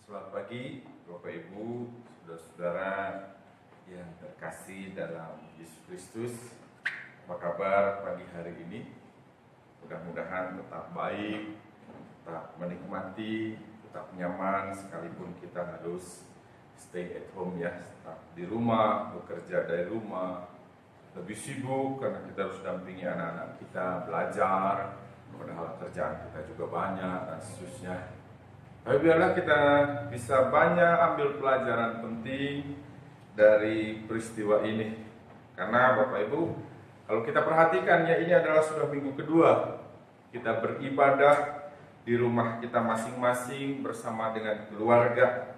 Selamat pagi Bapak Ibu, saudara-saudara yang terkasih dalam Yesus Kristus. Apa kabar pagi hari ini? Mudah-mudahan tetap baik, tetap menikmati, tetap nyaman sekalipun kita harus stay at home ya, tetap di rumah, bekerja dari rumah, lebih sibuk karena kita harus dampingi anak-anak kita belajar, padahal kerjaan kita juga banyak dan seterusnya. Tapi biarlah kita bisa banyak ambil pelajaran penting dari peristiwa ini. Karena Bapak Ibu, kalau kita perhatikan ya, ini adalah sudah minggu kedua kita beribadah di rumah kita masing-masing bersama dengan keluarga.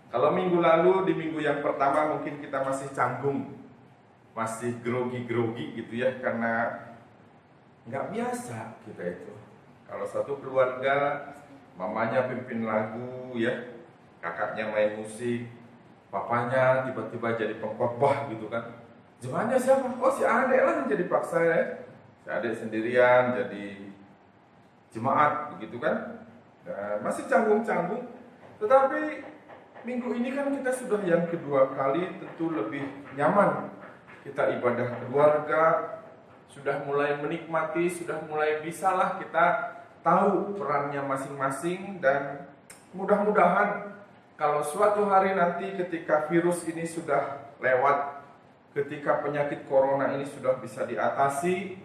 Kalau minggu lalu, di minggu yang pertama mungkin kita masih canggung, masih grogi-grogi gitu ya, karena nggak biasa kita itu. Kalau satu keluarga, mamanya pimpin lagu ya, kakaknya main musik, papanya tiba-tiba jadi pengkhotbah gitu kan. Jemaatnya siapa? Oh, si adek lah yang jadi paksa ya. Si adek sendirian jadi jemaat begitu kan. Nah, masih canggung-canggung. Tetapi minggu ini kan kita sudah yang kedua kali, tentu lebih nyaman. Kita ibadah keluarga, sudah mulai menikmati, sudah mulai bisalah kita tahu perannya masing-masing, dan mudah-mudahan kalau suatu hari nanti ketika virus ini sudah lewat, ketika penyakit corona ini sudah bisa diatasi,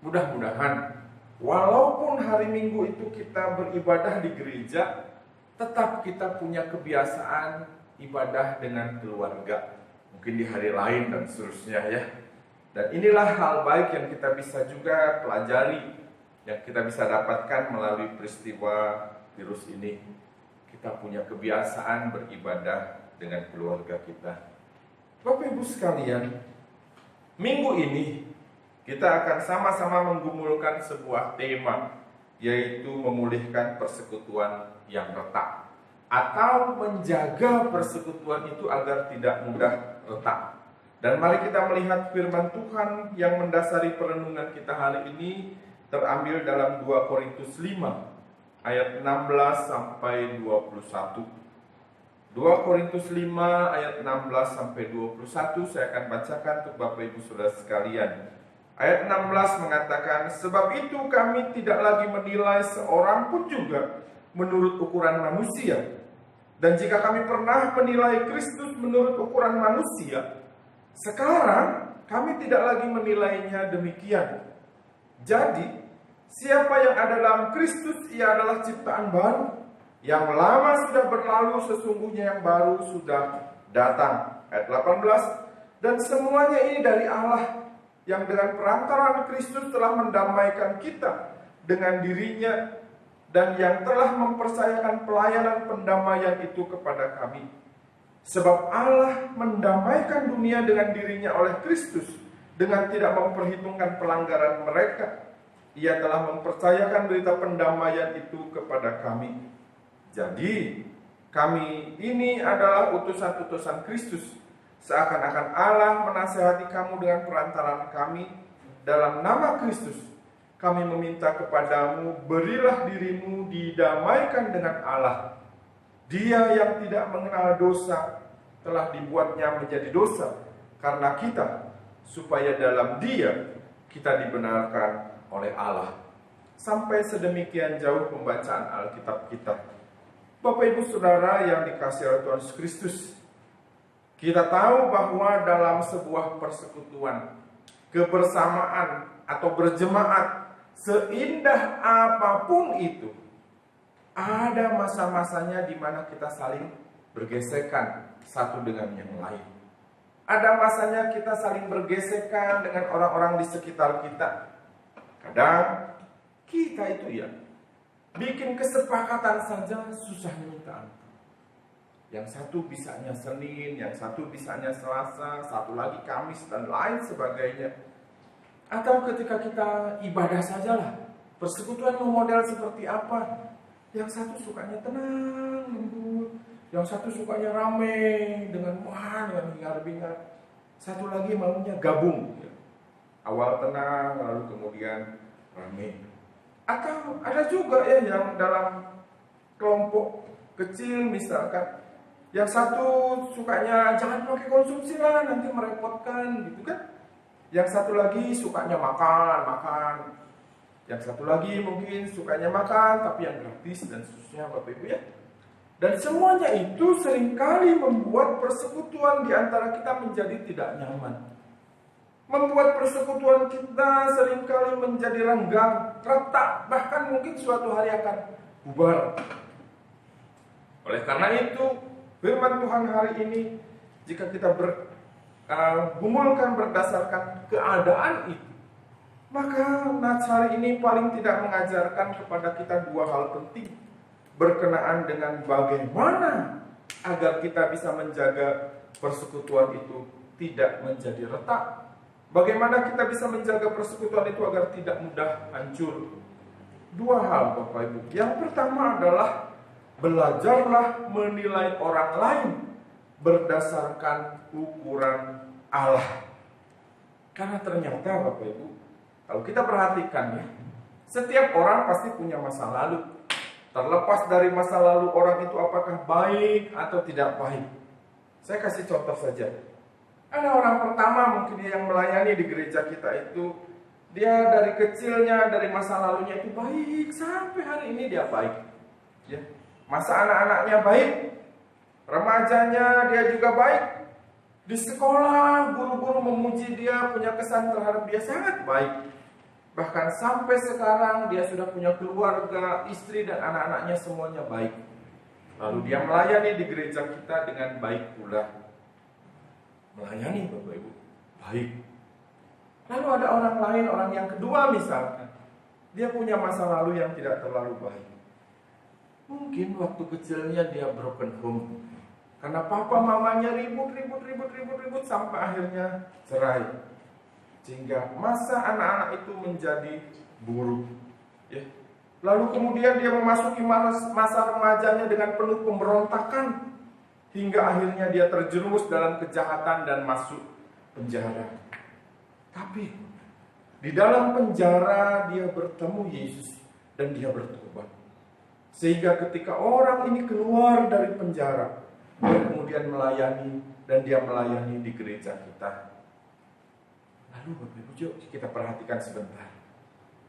mudah-mudahan walaupun hari Minggu itu kita beribadah di gereja, tetap kita punya kebiasaan ibadah dengan keluarga, mungkin di hari lain dan seterusnya ya. Dan inilah hal baik yang kita bisa juga pelajari, yang kita bisa dapatkan melalui peristiwa virus ini. Kita punya kebiasaan beribadah dengan keluarga kita. Bapak Ibu sekalian, minggu ini kita akan sama-sama menggumulkan sebuah tema, yaitu memulihkan persekutuan yang retak, atau menjaga persekutuan itu agar tidak mudah retak. Dan mari kita melihat firman Tuhan yang mendasari perenungan kita hari ini, terambil dalam 2 Korintus 5 ayat 16 sampai 21. 2 Korintus 5 ayat 16 sampai 21 saya akan bacakan untuk Bapak Ibu Saudara sekalian. Ayat 16 mengatakan, "Sebab itu kami tidak lagi menilai seorang pun juga menurut ukuran manusia. Dan jika kami pernah menilai Kristus menurut ukuran manusia, sekarang kami tidak lagi menilainya demikian. Jadi, siapa yang ada dalam Kristus, ia adalah ciptaan baru. Yang lama sudah berlalu, sesungguhnya yang baru sudah datang." Ayat 18, "Dan semuanya ini dari Allah, yang dengan perantaraan Kristus telah mendamaikan kita dengan dirinya, dan yang telah mempercayakan pelayanan pendamaian itu kepada kami. Sebab Allah mendamaikan dunia dengan dirinya oleh Kristus, dengan tidak memperhitungkan pelanggaran mereka. Ia telah mempercayakan berita pendamaian itu kepada kami. Jadi, kami ini adalah utusan-utusan Kristus. Seakan-akan Allah menasihati kamu dengan perantaraan kami. Dalam nama Kristus, kami meminta kepadamu, berilah dirimu didamaikan dengan Allah. Dia yang tidak mengenal dosa telah dibuatnya menjadi dosa karena kita, supaya dalam Dia kita dibenarkan oleh Allah." Sampai sedemikian jauh pembacaan Alkitab kita. Bapak Ibu Saudara yang dikasihi oleh Tuhan Yesus Kristus, kita tahu bahwa dalam sebuah persekutuan, kebersamaan atau berjemaat, seindah apapun itu, ada masa-masanya di mana kita saling bergesekan satu dengan yang lain. Ada masanya kita saling bergesekan dengan orang-orang di sekitar kita. Kadang kita itu ya bikin kesepakatan saja susah minta ampun. Yang satu bisanya Senin, yang satu bisanya Selasa, satu lagi Kamis dan lain sebagainya. Atau ketika kita ibadah sajalah, persekutuan model seperti apa? Yang satu sukanya tenang, lembut. Yang satu sukanya rame, dengan hingar-bingar. Satu lagi maunya gabung. Awal tenang, lalu kemudian rame. Atau ada juga ya yang dalam kelompok kecil misalkan, yang satu sukanya jangan pakai konsumsi lah, nanti merepotkan gitu kan. Yang satu lagi sukanya makan. Yang satu lagi mungkin sukanya makan tapi yang gratis dan seterusnya, Bapak Ibu ya. Dan semuanya itu seringkali membuat persekutuan di antara kita menjadi tidak nyaman. Membuat persekutuan kita seringkali menjadi renggang, retak, bahkan mungkin suatu hari akan bubar. Oleh karena itu, firman Tuhan hari ini, jika kita gumulkan berdasarkan keadaan itu, maka Nats hari ini paling tidak mengajarkan kepada kita dua hal penting berkenaan dengan bagaimana agar kita bisa menjaga persekutuan itu tidak menjadi retak. Bagaimana kita bisa menjaga persekutuan itu agar tidak mudah hancur. Dua hal Bapak Ibu. Yang pertama adalah belajarlah menilai orang lain berdasarkan ukuran Allah. Karena ternyata Bapak Ibu, kalau kita perhatikan ya, setiap orang pasti punya masa lalu. Terlepas dari masa lalu orang itu apakah baik atau tidak baik. Saya kasih contoh saja. Ada orang pertama mungkin yang melayani di gereja kita itu, dia dari kecilnya, dari masa lalunya itu baik, sampai hari ini dia baik. Ya. Masa anak-anaknya baik, remajanya dia juga baik. Di sekolah, guru-guru memuji dia, punya kesan terhadap dia sangat baik. Bahkan sampai sekarang dia sudah punya keluarga, istri dan anak-anaknya semuanya baik. Lalu dia melayani di gereja kita dengan baik pula. Melayani Bapak Ibu, baik. Lalu ada orang lain, orang yang kedua misalkan, dia punya masa lalu yang tidak terlalu baik. Mungkin waktu kecilnya dia broken home, karena papa mamanya ribut sampai akhirnya cerai. Sehingga masa anak-anak itu menjadi buruk. Ya. Lalu kemudian dia memasuki masa remajanya dengan penuh pemberontakan. Hingga akhirnya dia terjerumus dalam kejahatan dan masuk penjara. Tapi di dalam penjara dia bertemu Yesus dan dia bertobat. Sehingga ketika orang ini keluar dari penjara, dia kemudian melayani dan dia melayani di gereja kita. Lalu Bapak Ibu, kita perhatikan sebentar.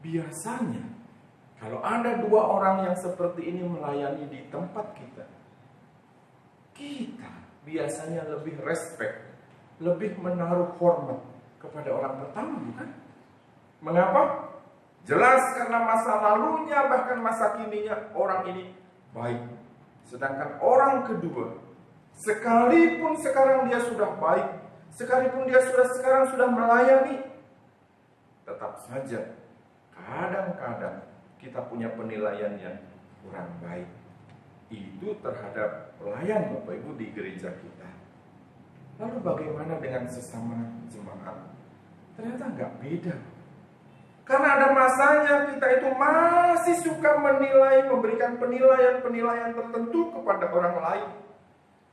Biasanya kalau ada dua orang yang seperti ini melayani di tempat kita biasanya lebih respect, lebih menaruh hormat kepada orang pertama, bukan? Mengapa? Jelas karena masa lalunya bahkan masa kininya orang ini baik. Sedangkan orang kedua, sekalipun sekarang dia sudah baik, sekalipun dia sekarang sudah melayani, tetap saja kadang-kadang kita punya penilaian yang kurang baik. Itu terhadap pelayan Bapak Ibu di gereja kita. Lalu bagaimana dengan sesama jemaat? Ternyata nggak beda. Karena ada masanya kita itu masih suka menilai, memberikan penilaian tertentu kepada orang lain.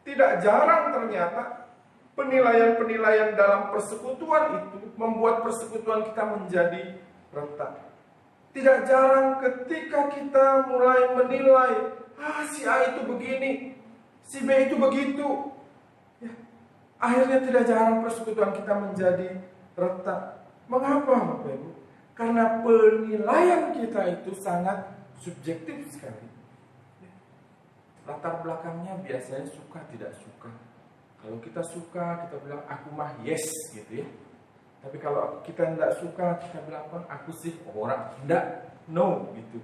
Tidak jarang ternyata penilaian dalam persekutuan itu membuat persekutuan kita menjadi retak. Tidak jarang ketika kita mulai menilai, si A itu begini, si B itu begitu. Ya. Akhirnya tidak jarang persekutuan kita menjadi retak. Mengapa Bapak Ibu? Karena penilaian kita itu sangat subjektif sekali. Ya. Latar belakangnya biasanya suka tidak suka. Kalau kita suka, kita bilang aku mah yes gitu ya. Tapi kalau kita tidak suka, kita bilang apa? Aku sih orang tidak, no gitu.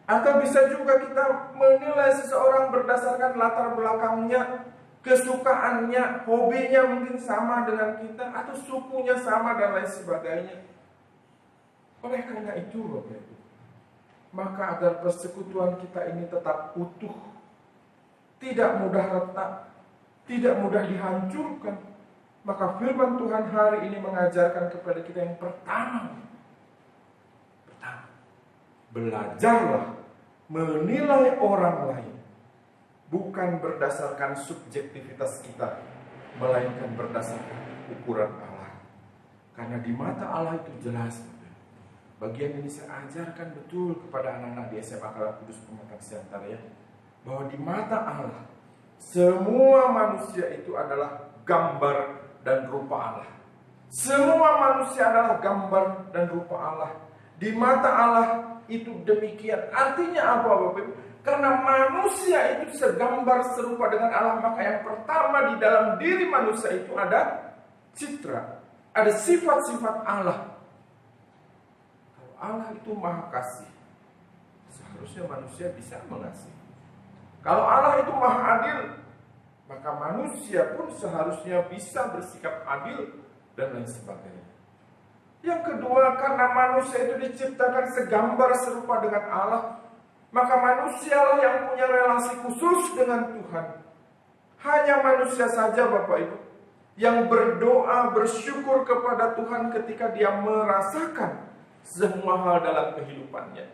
Atau bisa juga kita menilai seseorang berdasarkan latar belakangnya, kesukaannya, hobinya mungkin sama dengan kita, atau sukunya sama dan lain sebagainya. Oleh karena itu Bapak Ibu, maka agar persekutuan kita ini tetap utuh, tidak mudah retak, tidak mudah dihancurkan, maka firman Tuhan hari ini mengajarkan kepada kita yang pertama, belajarlah menilai orang lain bukan berdasarkan subjektivitas kita, melainkan berdasarkan ukuran Allah. Karena di mata Allah itu jelas, bagian ini saya ajarkan betul kepada anak-anak di SMA Kalam Kudus Pematang Siantar ya, bahwa di mata Allah semua manusia itu adalah gambar dan rupa Allah. Semua manusia adalah gambar dan rupa Allah. Di mata Allah itu demikian. Artinya apa Bapak Ibu? Karena manusia itu segambar serupa dengan Allah, maka yang pertama di dalam diri manusia itu ada citra, ada sifat-sifat Allah. Kalau Allah itu maha kasih, seharusnya manusia bisa mengasihi. Kalau Allah itu maha adil, maka manusia pun seharusnya bisa bersikap adil dan lain sebagainya. Yang kedua, karena manusia itu diciptakan segambar serupa dengan Allah, maka manusialah yang punya relasi khusus dengan Tuhan. Hanya manusia saja Bapak Ibu yang berdoa, bersyukur kepada Tuhan ketika dia merasakan semua hal dalam kehidupannya.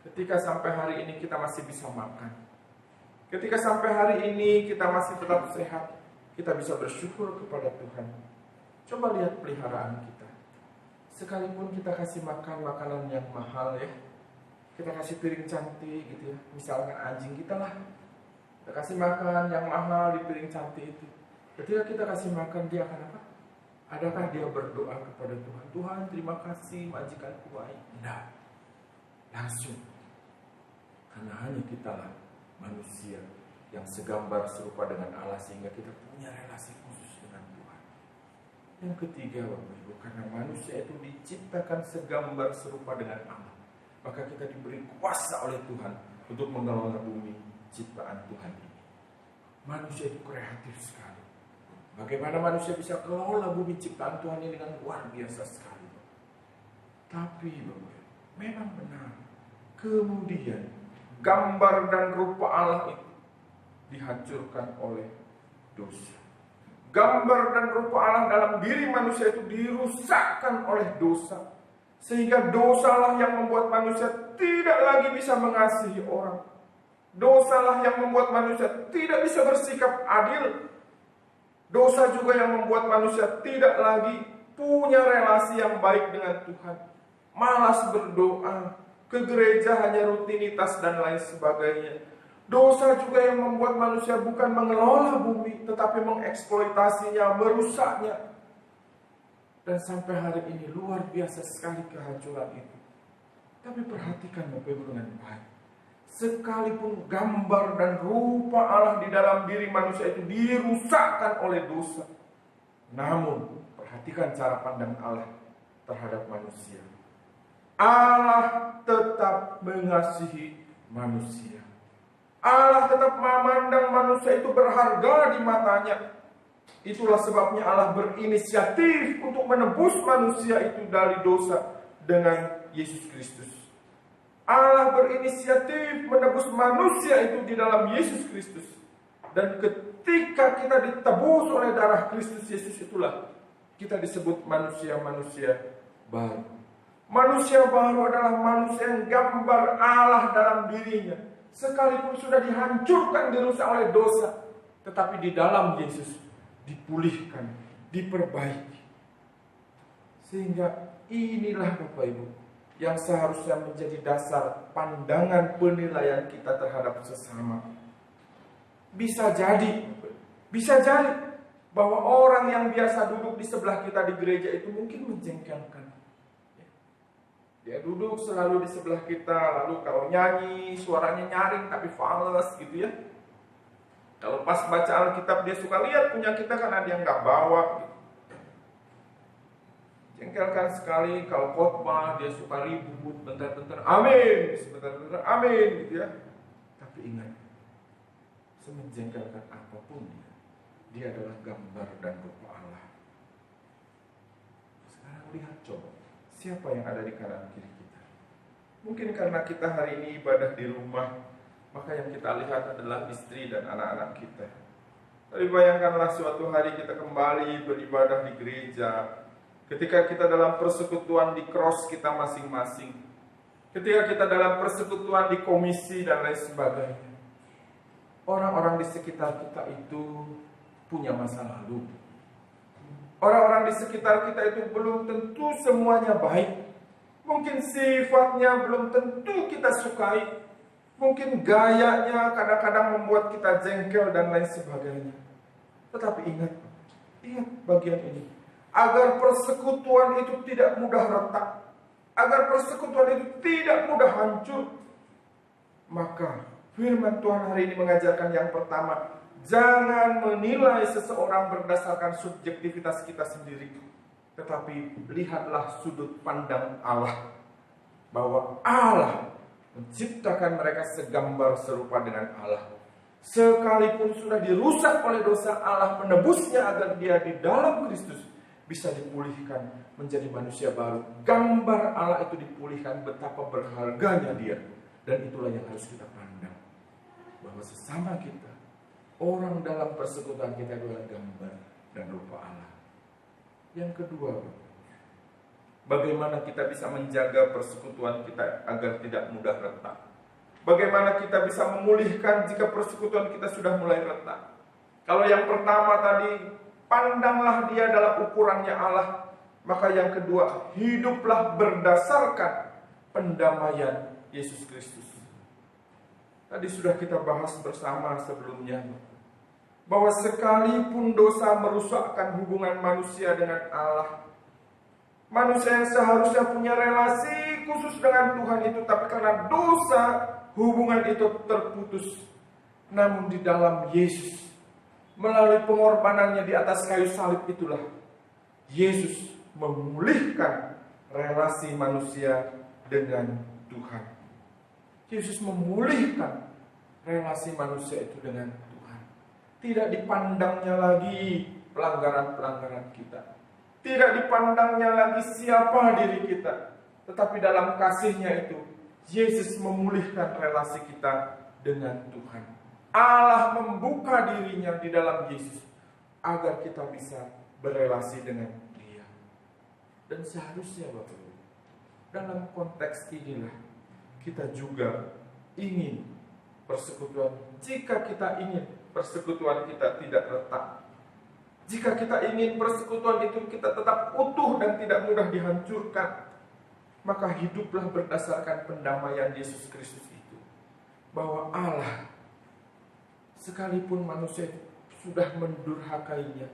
Ketika sampai hari ini kita masih bisa makan, ketika sampai hari ini kita masih tetap sehat, kita bisa bersyukur kepada Tuhan. Coba lihat peliharaan kita. Sekalipun kita kasih makan makanan yang mahal ya, kita kasih piring cantik gitu ya, misalkan anjing kita lah, kita kasih makan yang mahal di piring cantik itu. Ketika kita kasih makan, dia akan apa? Adakah dia berdoa kepada Tuhan? Tuhan terima kasih majikanku baik. Tidak. Langsung. Karena hanya kita lah manusia yang segambar serupa dengan Allah, sehingga kita punya relasi khusus dengan Tuhan. Yang ketiga Bapak Ibu, karena manusia itu diciptakan segambar serupa dengan Allah, maka kita diberi kuasa oleh Tuhan untuk mengelola bumi ciptaan Tuhan ini. Manusia itu kreatif sekali. Bagaimana manusia bisa kelola bumi ciptaan Tuhan ini dengan luar biasa sekali. Tapi Bapak, memang benar, kemudian gambar dan rupa Allah itu dihancurkan oleh dosa. Gambar dan rupa Allah dalam diri manusia itu dirusakkan oleh dosa. Sehingga dosalah yang membuat manusia tidak lagi bisa mengasihi orang. Dosalah yang membuat manusia tidak bisa bersikap adil. Dosa juga yang membuat manusia tidak lagi punya relasi yang baik dengan Tuhan. Malas berdoa, ke gereja hanya rutinitas dan lain sebagainya. Dosa juga yang membuat manusia bukan mengelola bumi, tetapi mengeksploitasinya, merusaknya. Dan sampai hari ini luar biasa sekali kehancuran itu. Tapi perhatikan Bapak Ibu dengan baik. Sekalipun gambar dan rupa Allah di dalam diri manusia itu dirusakkan oleh dosa, namun perhatikan cara pandang Allah terhadap manusia. Allah tetap mengasihi manusia. Allah tetap memandang manusia itu berharga di matanya. Itulah sebabnya Allah berinisiatif untuk menebus manusia itu dari dosa dengan Yesus Kristus. Allah berinisiatif menebus manusia itu di dalam Yesus Kristus. Dan ketika kita ditebus oleh darah Kristus Yesus, itulah kita disebut manusia-manusia baru. Manusia baru adalah manusia yang gambar Allah dalam dirinya. Sekalipun sudah dihancurkan, dirusak oleh dosa, tetapi di dalam Yesus dipulihkan, diperbaiki. Sehingga inilah Bapak Ibu yang seharusnya menjadi dasar pandangan penilaian kita terhadap sesama. Bisa jadi bahwa orang yang biasa duduk di sebelah kita di gereja itu mungkin menjengkelkan. Dia duduk selalu di sebelah kita, lalu kalau nyanyi suaranya nyaring tapi fals gitu ya. Kalau pas baca Alkitab dia suka lihat punya kita kan ada yang nggak bawa gitu. Jengkelkan sekali kalau khotbah dia suka ribut, bentar-bentar amin, sebentar-bentar amin gitu ya. Tapi ingat, semenjengkelkan apapun dia adalah gambar dan rupa Allah. Sekarang lihat coba, siapa yang ada di kanan kiri kita? Mungkin karena kita hari ini ibadah di rumah, maka yang kita lihat adalah istri dan anak-anak kita. Tapi bayangkanlah suatu hari kita kembali beribadah di gereja, ketika kita dalam persekutuan di cross kita masing-masing, ketika kita dalam persekutuan di komisi dan lain sebagainya, orang-orang di sekitar kita itu punya masa lalu. Orang-orang di sekitar kita itu belum tentu semuanya baik. Mungkin sifatnya belum tentu kita sukai. Mungkin gayanya kadang-kadang membuat kita jengkel dan lain sebagainya. Tetapi ingat bagian ini. Agar persekutuan itu tidak mudah retak, agar persekutuan itu tidak mudah hancur, maka firman Tuhan hari ini mengajarkan yang pertama, jangan menilai seseorang berdasarkan subjektivitas kita sendiri, tetapi lihatlah sudut pandang Allah, bahwa Allah menciptakan mereka segambar serupa dengan Allah. Sekalipun sudah dirusak oleh dosa, Allah menebusnya agar dia di dalam Kristus bisa dipulihkan menjadi manusia baru. Gambar Allah itu dipulihkan, betapa berharganya dia. Dan itulah yang harus kita pandang, bahwa sesama kita, orang dalam persekutuan kita adalah gambar dan rupa Allah. Yang kedua, bagaimana kita bisa menjaga persekutuan kita agar tidak mudah retak? Bagaimana kita bisa memulihkan jika persekutuan kita sudah mulai retak? Kalau yang pertama tadi, pandanglah dia dalam ukurannya Allah. Maka yang kedua, hiduplah berdasarkan pendamaian Yesus Kristus. Tadi sudah kita bahas bersama sebelumnya, bahwa sekalipun dosa merusakkan hubungan manusia dengan Allah, manusia yang seharusnya punya relasi khusus dengan Tuhan itu, tapi karena dosa, hubungan itu terputus. Namun di dalam Yesus, melalui pengorbanannya di atas kayu salib itulah, Yesus memulihkan relasi manusia dengan Tuhan. Yesus memulihkan relasi manusia itu dengan Tuhan. Tidak dipandangnya lagi pelanggaran-pelanggaran kita. Tidak dipandangnya lagi siapa diri kita. Tetapi dalam kasih-Nya itu, Yesus memulihkan relasi kita dengan Tuhan. Allah membuka diri-Nya di dalam Yesus agar kita bisa berelasi dengan Dia. Dan seharusnya Bapak Ibu, dalam konteks inilah kita juga ingin persekutuan. Jika kita ingin persekutuan kita tidak retak, jika kita ingin persekutuan itu kita tetap utuh dan tidak mudah dihancurkan, maka hiduplah berdasarkan pendamaian Yesus Kristus itu. Bahwa Allah, sekalipun manusia sudah mendurhakainya,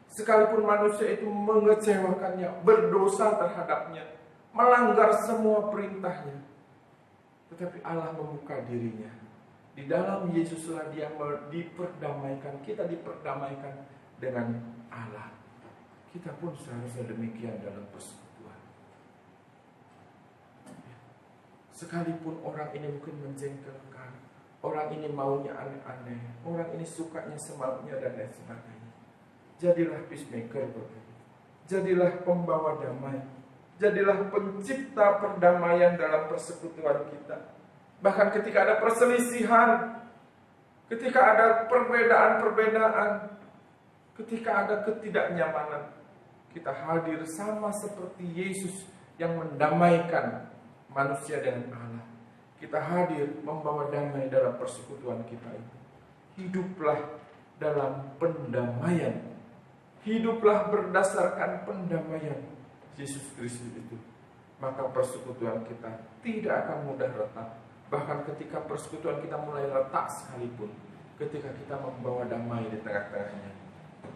sekalipun manusia itu mengecewakannya, berdosa terhadapnya, melanggar semua perintahnya, tetapi Allah membuka diri-Nya. Di dalam Yesuslah Dia diperdamaikan, kita diperdamaikan dengan Allah. Kita pun seharusnya demikian dalam persekutuan. Sekalipun orang ini mungkin menjengkelkan, orang ini maunya aneh-aneh, orang ini sukanya semaunya dan lain sebagainya, jadilah peacemaker, jadilah pembawa damai, jadilah pencipta perdamaian dalam persekutuan kita. Bahkan ketika ada perselisihan, ketika ada perbedaan-perbedaan, ketika ada ketidaknyamanan, kita hadir sama seperti Yesus yang mendamaikan manusia dengan Allah. Kita hadir membawa damai dalam persekutuan kita itu. Hiduplah dalam pendamaian. Hiduplah berdasarkan pendamaian Yesus Kristus itu. Maka persekutuan kita tidak akan mudah retak. Bahkan ketika persekutuan kita mulai retak sekalipun, ketika kita membawa damai di tengah-tengahnya,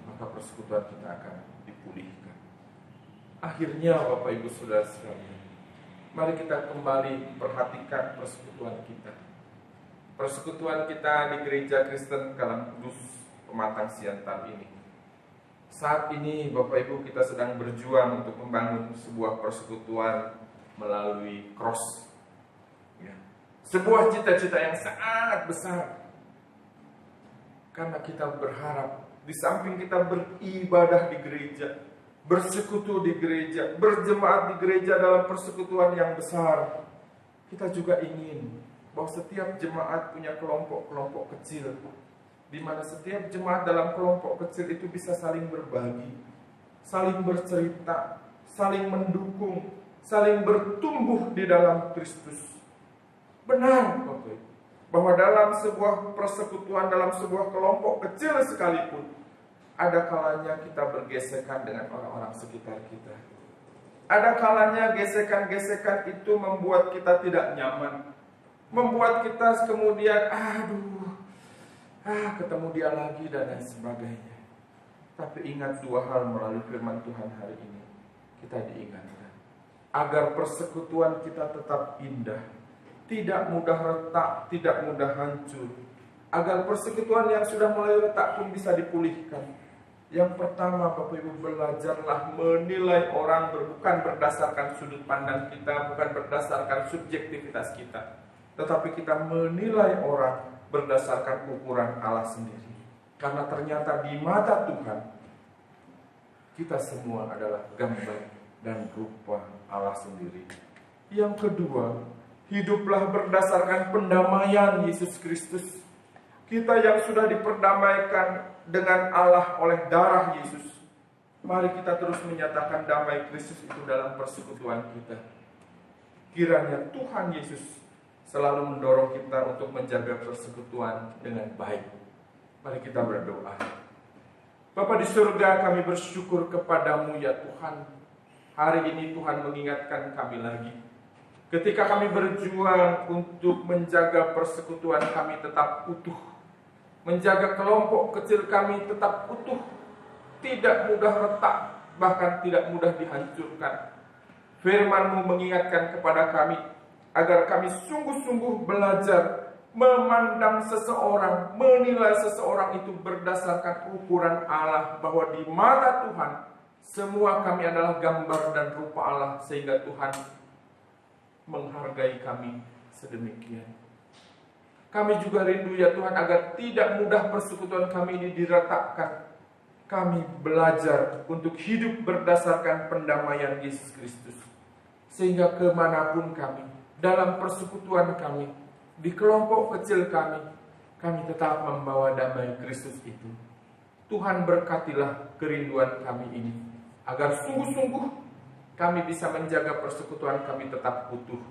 maka persekutuan kita akan dipulihkan. Akhirnya Bapak Ibu Saudara sekalian, mari kita kembali perhatikan persekutuan kita. Persekutuan kita di Gereja Kristen Kalang Kudus Pematang Siantar ini. Saat ini Bapak Ibu kita sedang berjuang untuk membangun sebuah persekutuan melalui cross. Ya. Sebuah cita-cita yang sangat besar. Karena kita berharap di samping kita beribadah di gereja, bersekutu di gereja, berjemaat di gereja dalam persekutuan yang besar, kita juga ingin bahwa setiap jemaat punya kelompok-kelompok kecil, di mana setiap jemaat dalam kelompok kecil itu bisa saling berbagi, saling bercerita, saling mendukung, saling bertumbuh di dalam Kristus. Benar, Bapak, bahwa dalam sebuah persekutuan, dalam sebuah kelompok kecil sekalipun, ada kalanya kita bergesekan dengan orang-orang sekitar kita. Ada kalanya gesekan-gesekan itu membuat kita tidak nyaman, membuat kita kemudian ketemu dia lagi dan lain sebagainya. Tapi ingat dua hal melalui firman Tuhan hari ini. Kita diingatkan agar persekutuan kita tetap indah, tidak mudah retak, tidak mudah hancur. Agar persekutuan yang sudah mulai retak pun bisa dipulihkan. Yang pertama, Bapak Ibu, belajarlah menilai orang bukan berdasarkan sudut pandang kita, bukan berdasarkan subjektivitas kita, tetapi kita menilai orang berdasarkan ukuran Allah sendiri. Karena ternyata di mata Tuhan, kita semua adalah gambar dan rupa Allah sendiri. Yang kedua, hiduplah berdasarkan pendamaian Yesus Kristus. Kita yang sudah diperdamaikan dengan Allah oleh darah Yesus, mari kita terus menyatakan damai Kristus itu dalam persekutuan kita. Kiranya Tuhan Yesus selalu mendorong kita untuk menjaga persekutuan dengan baik. Mari kita berdoa. Bapa di surga, kami bersyukur kepadamu ya Tuhan. Hari ini Tuhan mengingatkan kami lagi. Ketika kami berjuang untuk menjaga persekutuan kami tetap utuh, menjaga kelompok kecil kami tetap utuh, tidak mudah retak, bahkan tidak mudah dihancurkan. Firman-Mu mengingatkan kepada kami, agar kami sungguh-sungguh belajar memandang seseorang, menilai seseorang itu berdasarkan ukuran Allah, bahwa di mata Tuhan semua kami adalah gambar dan rupa Allah, sehingga Tuhan menghargai kami sedemikian. Kami juga rindu ya Tuhan agar tidak mudah persekutuan kami ini diretakkan. Kami belajar untuk hidup berdasarkan pendamaian Yesus Kristus, sehingga kemanapun kami, dalam persekutuan kami, di kelompok kecil kami tetap membawa damai Kristus itu. Tuhan berkatilah kerinduan kami ini, agar sungguh-sungguh kami bisa menjaga persekutuan kami tetap utuh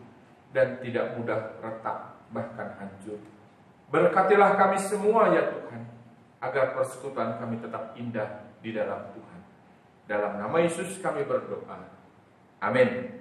dan tidak mudah retak, bahkan hancur. Berkatilah kami semua ya Tuhan, agar persekutuan kami tetap indah di dalam Tuhan. Dalam nama Yesus kami berdoa. Amin.